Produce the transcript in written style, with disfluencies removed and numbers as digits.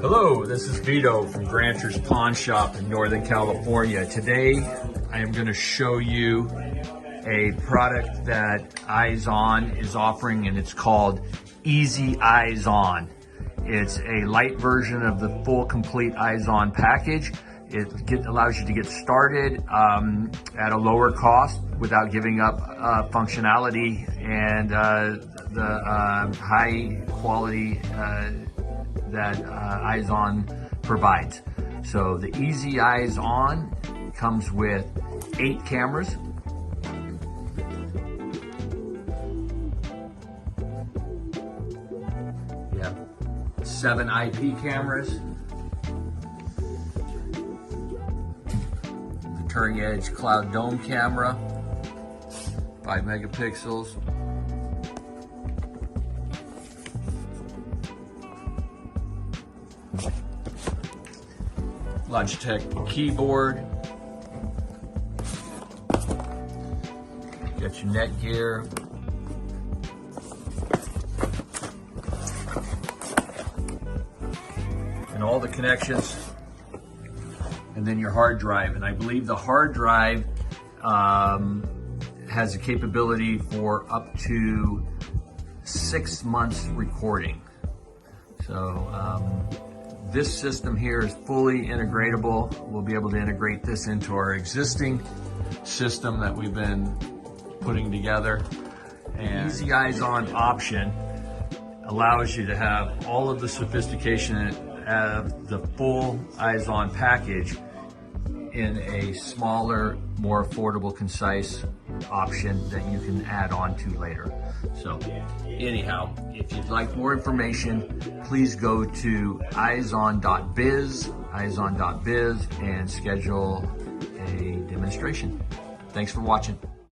Hello, this is Vito from Grancher's Pawn Shop in Northern California. Today I am going to show you a product that Eyeson is offering, and it's called Easy Eyes On. It's a light version of the full complete Eyeson package. It allows you to get started at a lower cost without giving up functionality and the high quality that Eyeson provides. So the Easy Eyes On comes with 8 cameras. We have 7 IP cameras. The 𝐞𝐚𝐬𝐲 Cloud Dome camera, 5 megapixels. Logitech keyboard, got your net gear, and all the connections, and then your hard drive. And I believe the hard drive has a capability for up to 6 months recording. So this system here is fully integratable. We'll be able to integrate this into our existing system that we've been putting together. And Easy Eyes On option allows you to have all of the sophistication of the full Eyeson package in a smaller, more affordable, concise option that you can add on to later. So anyhow, if you'd like more information, please go to 𝐈𝐭'𝐬.biz and schedule a demonstration. Thanks for watching.